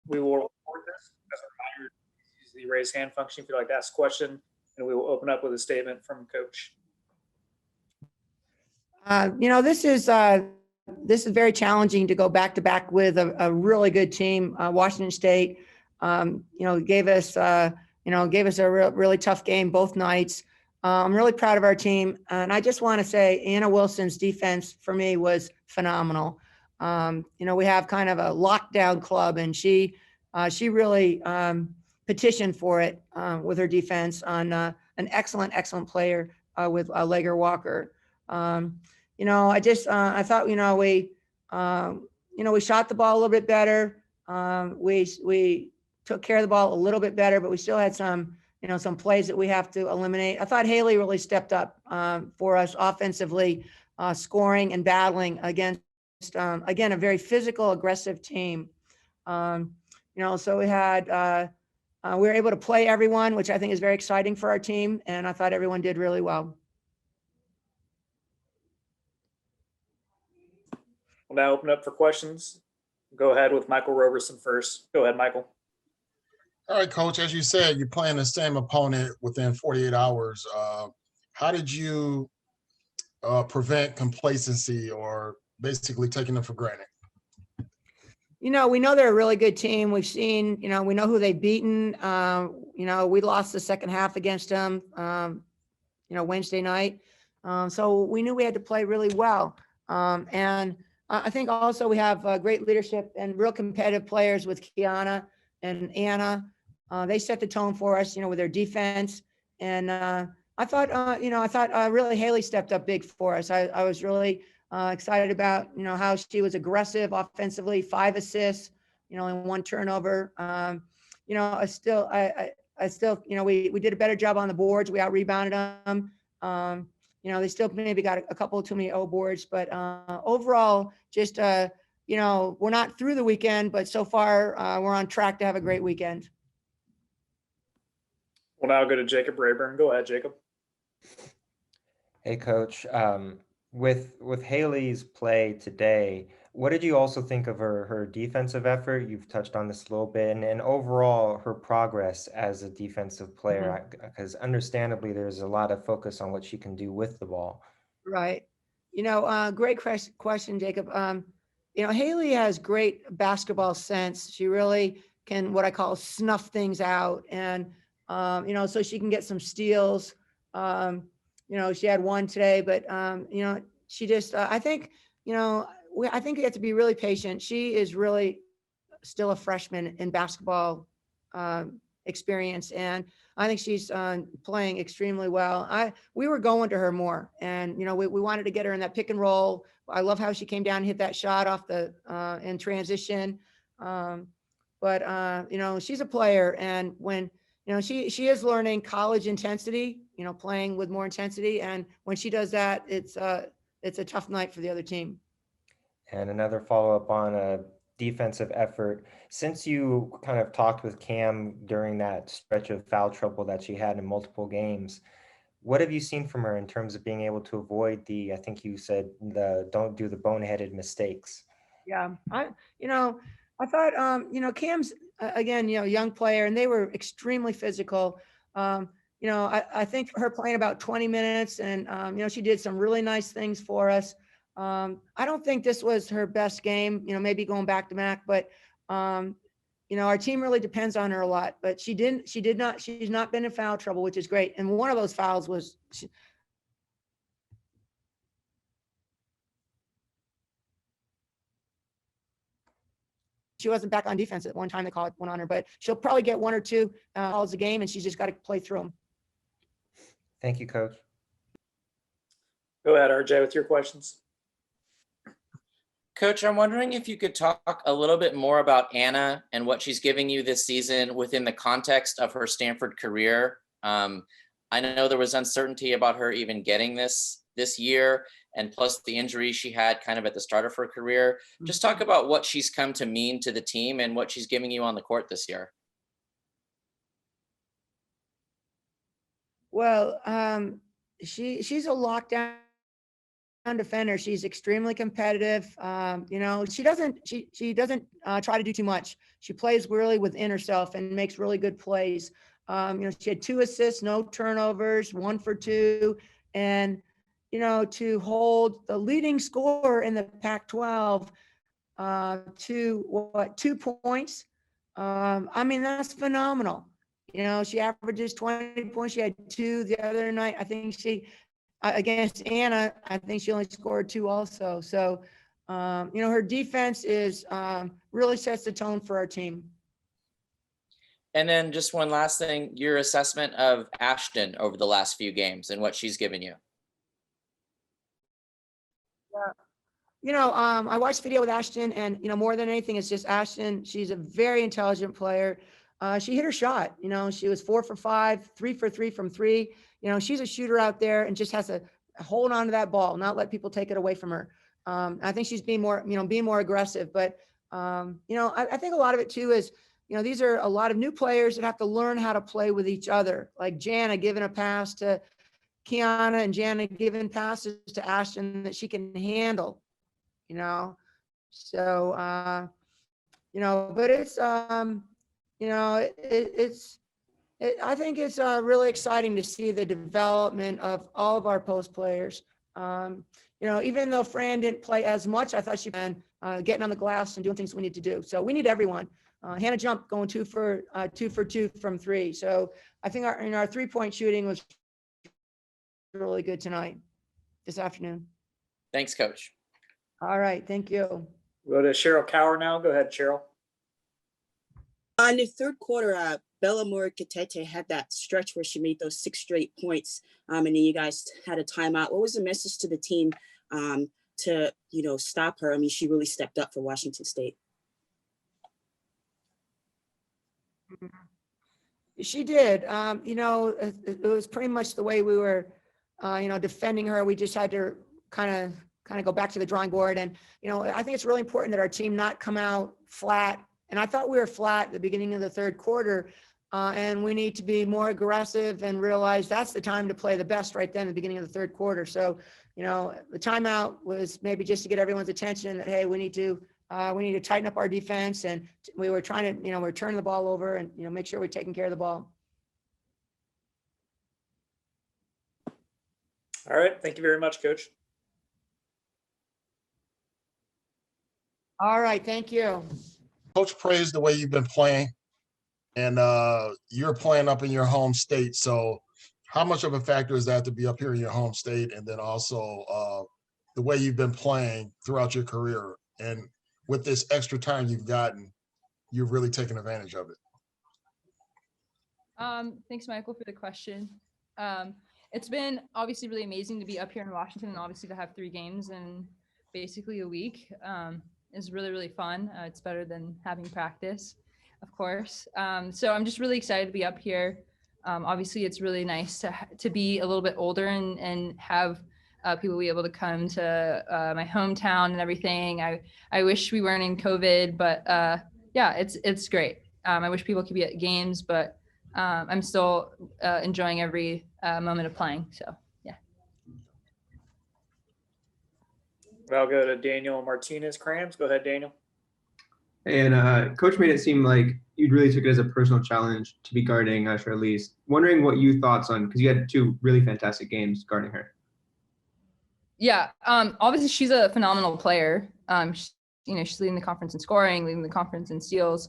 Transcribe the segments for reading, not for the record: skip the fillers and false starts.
We will record this. As a reminder, use the raise hand function if you'd like to ask a question, and we will open up with a statement from Coach. This is very challenging to go back to back with a really good team. Washington State, gave us a really tough game both nights. I'm really proud of our team, and I just want to say Anna Wilson's defense for me was phenomenal. We have kind of a lockdown club, and she really petitioned for it with her defense on an excellent player with Lager Walker. I thought, we shot the ball a little bit better. We took care of the ball a little bit better, but we still had some plays that we have to eliminate. I thought Haley really stepped up for us offensively, scoring and battling against, again, a very physical, aggressive team. So we were able to play everyone, which I think is very exciting for our team. And I thought everyone did really well. We'll now open up for questions. Go ahead with Michael Roberson first. Go ahead, Michael. All right, Coach, as you said, you're playing the same opponent within 48 hours. How did you prevent complacency or basically taking them for granted? We know they're a really good team. We've seen, we know who they've beaten. We lost the second half against them, Wednesday night. So we knew we had to play really well. And I think also we have great leadership and real competitive players with Kiana and Anna. They set the tone for us, with their defense. And I thought really Haley stepped up big for us. I was really excited about, how she was aggressive offensively, 5 assists, and 1 turnover. I still, we did a better job on the boards. We out rebounded them. They still maybe got a couple too many O boards, but overall, just, we're not through the weekend, but so far we're on track to have a great weekend. We'll now go to Jacob Rayburn. Go ahead, Jacob. Hey, Coach. With Haley's play today, what did you also think of her defensive effort? You've touched on this a little bit, and overall her progress as a defensive player, because understandably there's a lot of focus on what she can do with the ball. Right. Great question, Jacob. Haley has great basketball sense. She really can, what I call, snuff things out, and so she can get some steals. She had 1 today, but she just, I think we have to be really patient. She is really still a freshman in basketball experience, and I think she's playing extremely well. We were going to her more, and we wanted to get her in that pick and roll. I love how she came down and hit that shot off the in transition. But she's a player, and when she is learning college intensity, playing with more intensity. And when she does that, it's a tough night for the other team. And another follow-up on a defensive effort. Since you kind of talked with Cam during that stretch of foul trouble that she had in multiple games, what have you seen from her in terms of being able to avoid I think you said, don't do the boneheaded mistakes? Yeah, I thought, Cam's, again, young player, and they were extremely physical. I think her playing about 20 minutes and, she did some really nice things for us. I don't think this was her best game, maybe going back to Mac, but, our team really depends on her a lot, but she's not been in foul trouble, which is great. And one of those fouls was, she wasn't back on defense at one time. They called one on her, but she'll probably get 1 or 2 calls a game, and she's just got to play through them. Thank you, Coach. Go ahead, RJ, with your questions. Coach, I'm wondering if you could talk a little bit more about Anna and what she's giving you this season within the context of her Stanford career. I know there was uncertainty about her even getting this year, and plus the injury she had kind of at the start of her career. Just talk about what she's come to mean to the team and what she's giving you on the court this year. Well, she's a lockdown defender. She's extremely competitive. She doesn't try to do too much. She plays really within herself and makes really good plays. She had 2 assists, no turnovers, 1 for 2, and to hold the leading scorer in the Pac-12 to 2 points. That's phenomenal. She averages 20 points. She had 2 the other night. I think against Anna, I think she only scored 2 also. So, her defense is really sets the tone for our team. And then just one last thing, your assessment of Ashton over the last few games and what she's given you. I watched video with Ashton, and more than anything, it's just Ashton. She's a very intelligent player. She hit her shot. She was 4 for 5, 3 for 3 from 3. She's a shooter out there and just has to hold on to that ball, not let people take it away from her. I think she's being more aggressive. But I think a lot of it too is, these are a lot of new players that have to learn how to play with each other. Like Jana giving a pass to Kiana and Jana giving passes to Ashton that she can handle. So but it's I think it's really exciting to see the development of all of our post players. Even though Fran didn't play as much, I thought she been getting on the glass and doing things we need to do. So we need everyone. Hannah Jump going 2 for 2 from 3. So I think our 3-point shooting was really good this afternoon. Thanks, Coach. All right, thank you. We'll go to Cheryl Cower now. Go ahead, Cheryl. In the third quarter, Bella Morikatete had that stretch where she made those 6 straight points, and then you guys had a timeout. What was the message to the team to stop her? She really stepped up for Washington State. She did. It was pretty much the way we were, defending her. We just had to kind of go back to the drawing board. And, I think it's really important that our team not come out flat. And I thought we were flat at the beginning of the third quarter. And we need to be more aggressive and realize that's the time to play the best right then at the beginning of the third quarter. So, the timeout was maybe just to get everyone's attention that, hey, we need to tighten up our defense. And we were trying to, we're turning the ball over and, make sure we're taking care of the ball. All right. Thank you very much, Coach. All right. Thank you. Coach praised the way you've been playing, and you're playing up in your home state. So how much of a factor is that to be up here in your home state? And then also the way you've been playing throughout your career, and with this extra time you've gotten, you've really taken advantage of it. Thanks, Michael, for the question. It's been obviously really amazing to be up here in Washington, and obviously to have 3 games in basically a week is really, really fun. It's better than having practice, of course. So I'm just really excited to be up here. Obviously, it's really nice to be a little bit older and have people be able to come to my hometown and everything. I wish we weren't in COVID, but yeah, it's great. I wish people could be at games, but I'm still enjoying every moment of playing. So yeah. I'll go to Daniel Martinez Crams. Go ahead, Daniel. And Coach made it seem like you really took it as a personal challenge to be guarding Charlize. Wondering what you thoughts on, because you had 2 really fantastic games guarding her. Yeah, obviously she's a phenomenal player. She's leading the conference in scoring, leading the conference in steals.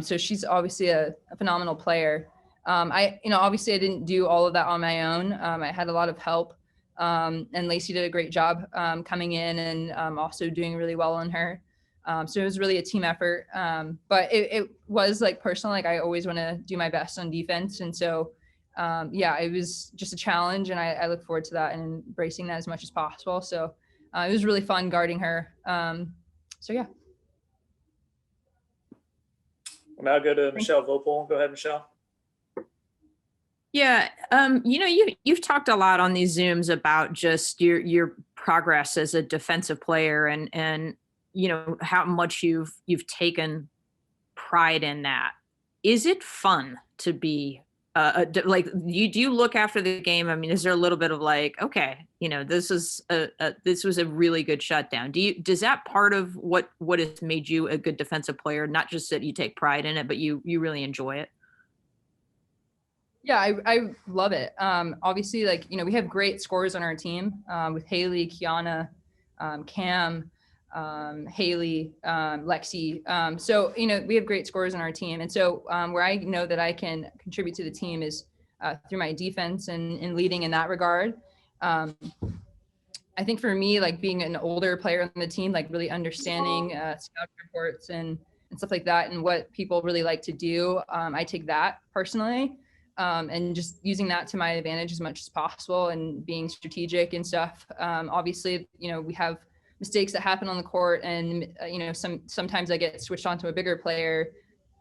So she's obviously a phenomenal player. Obviously I didn't do all of that on my own. I had a lot of help. And Lacey did a great job coming in and also doing really well on her. So it was really a team effort. But it was like personal, like I always want to do my best on defense. And so, it was just a challenge, and I look forward to that and embracing that as much as possible. So it was really fun guarding her. So yeah. We'll now go to Michelle Vopel. Go ahead, Michelle. Yeah, you've talked a lot on these Zooms about just your progress as a defensive player, and how much you've taken pride in that. Is it fun to be like do you look after the game? I mean, is there a little bit of like, okay, this was a really good shutdown. Does that part of what has made you a good defensive player, not just that you take pride in it, but you really enjoy it? Yeah, I love it. Obviously, like, we have great scorers on our team with Haley, Kiana, Cam, Haley, Lexi. So, we have great scorers on our team. And so where I know that I can contribute to the team is through my defense and leading in that regard. I think for me, like being an older player on the team, like really understanding scout reports and stuff like that and what people really like to do, I take that personally. And just using that to my advantage as much as possible and being strategic and stuff. Obviously, we have mistakes that happen on the court and, sometimes I get switched on to a bigger player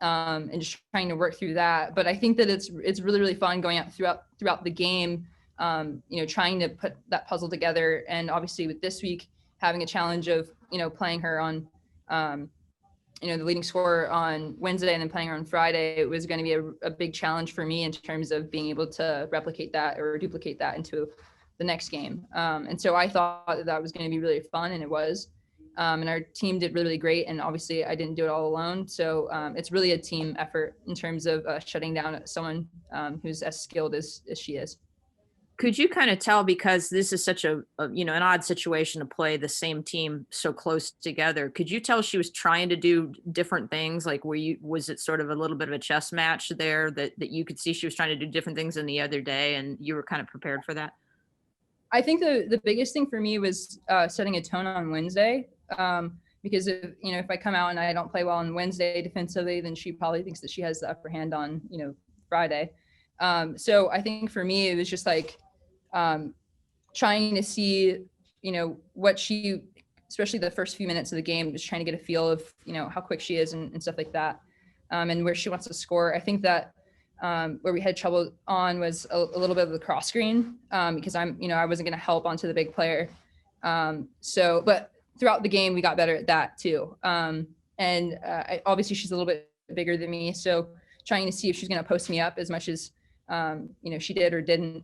and just trying to work through that. But I think that it's really, really fun going out throughout the game, trying to put that puzzle together. And obviously with this week, having a challenge of, playing her on, the leading scorer on Wednesday and then playing her on Friday, it was going to be a big challenge for me in terms of being able to replicate that or duplicate that into the next game. And so I thought that was going to be really fun, and it was. And our team did really, really great. And obviously I didn't do it all alone. So it's really a team effort in terms of shutting down someone who's as skilled as she is. Could you kind of tell, because this is such an odd situation to play the same team so close together, could you tell she was trying to do different things? Like, was it sort of a little bit of a chess match there that you could see she was trying to do different things than the other day and you were kind of prepared for that? I think the biggest thing for me was setting a tone on Wednesday. Because if I come out and I don't play well on Wednesday defensively, then she probably thinks that she has the upper hand on, Friday. So I think for me, it was just like, trying to see, what she, especially the first few minutes of the game, just trying to get a feel of, how quick she is and stuff like that. And where she wants to score. I think that where we had trouble on was a little bit of the cross screen because I wasn't going to help onto the big player. But throughout the game, we got better at that too. Obviously she's a little bit bigger than me. So trying to see if she's going to post me up as much as, she did or didn't.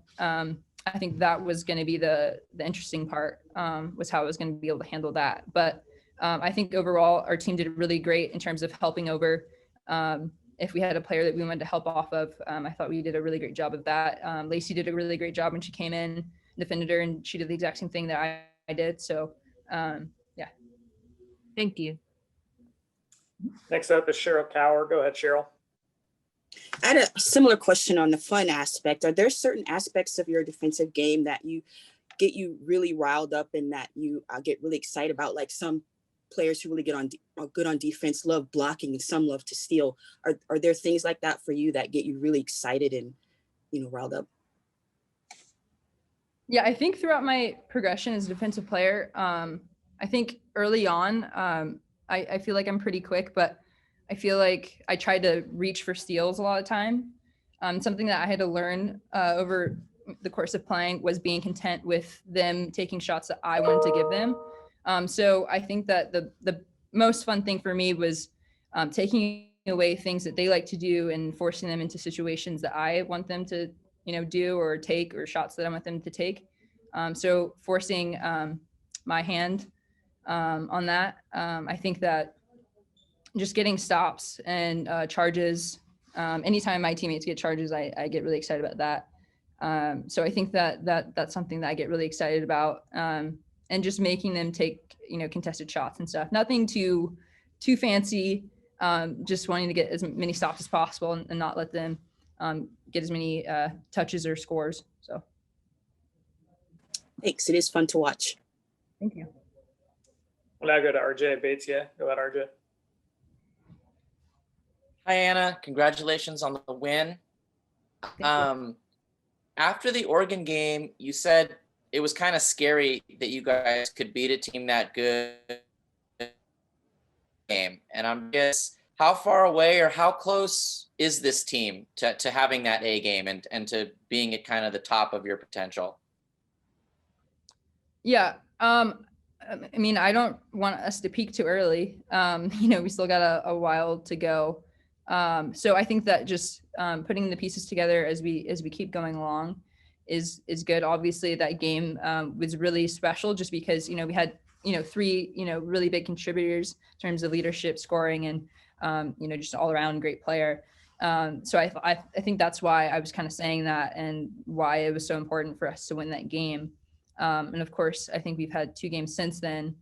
I think that was going to be the interesting part, was how I was going to be able to handle that. But I think overall our team did really great in terms of helping over. If we had a player that we wanted to help off of, I thought we did a really great job of that. Lacey did a really great job when she came in, defended her, and she did the exact same thing that I did. So, yeah. Thank you. Next up is Cheryl Cower. Go ahead, Cheryl. I had a similar question on the fun aspect. Are there certain aspects of your defensive game that get you really riled up and that you get really excited about? Like some players who really are good on defense love blocking and some love to steal. Are there things like that for you that get you really excited and riled up? Yeah, I think throughout my progression as a defensive player, I think early on, I feel like I'm pretty quick, but I feel like I tried to reach for steals a lot of time. Something that I had to learn over the course of playing was being content with them taking shots that I wanted to give them. So I think that the most fun thing for me was taking away things that they like to do and forcing them into situations that I want them to, do or take, or shots that I want them to take. So forcing my hand on that. I think that just getting stops and charges. Anytime my teammates get charges, I get really excited about that. So I think that's something that I get really excited about, and just making them take, contested shots and stuff. Nothing too fancy. Just wanting to get as many stops as possible and not let them get as many touches or scores. So. Thanks. It is fun to watch. Thank you. We'll now go to RJ Bates. Yeah, go ahead, RJ. Hi, Anna. Congratulations on the win. After the Oregon game, you said it was kind of scary that you guys could beat a team that good game. And I'm just, how far away or how close is this team to having that A game and to being at kind of the top of your potential? Yeah. I mean, I don't want us to peak too early. We still got a while to go. So I think that just putting the pieces together as we keep going along is good. Obviously, that game was really special just because we had three really big contributors in terms of leadership, scoring, and just all around great player. So I think that's why I was kind of saying that and why it was so important for us to win that game. And of course, I think we've had 2 games since then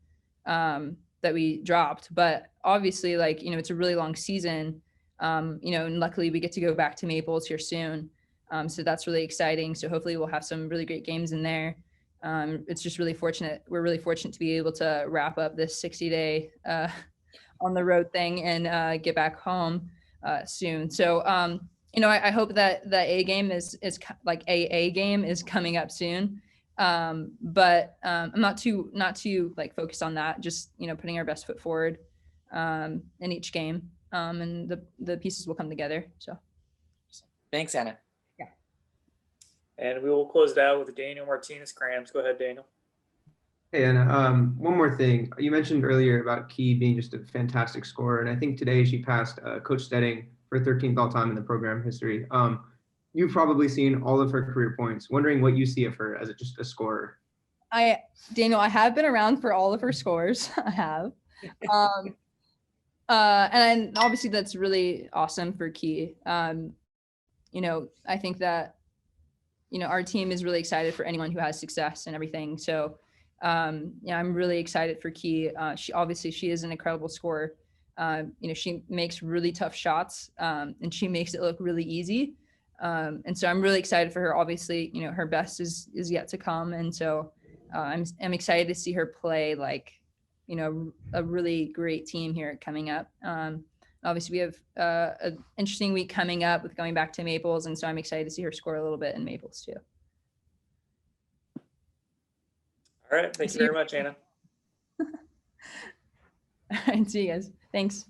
that we dropped, but obviously it's a really long season. And luckily we get to go back to Maples here soon. So that's really exciting. So hopefully we'll have some really great games in there. It's just really fortunate. We're really fortunate to be able to wrap up this 60-day on the road thing and get back home soon. So, I hope that the A game is like AA game is coming up soon. But I'm not too like focused on that. Just putting our best foot forward in each game, and the pieces will come together. So, Thanks, Anna. Yeah. And we will close it out with Daniel Martinez Crams. Go ahead, Daniel. Hey, Anna, one more thing. You mentioned earlier about Key being just a fantastic scorer, and I think today she passed Coach Stedding for 13th all-time in the program history. You've probably seen all of her career points. Wondering what you see of her as just a scorer. Daniel, I have been around for all of her scores. I have. And obviously that's really awesome for Key. I think that, our team is really excited for anyone who has success and everything. So, I'm really excited for Key. She is an incredible scorer. She makes really tough shots, and she makes it look really easy. And so I'm really excited for her. Obviously, her best is yet to come. And so I'm excited to see her play a really great team here coming up. Obviously, we have an interesting week coming up with going back to Maples. And so I'm excited to see her score a little bit in Maples too. All right. Thank you very much, Anna. All right. See you guys. Thanks.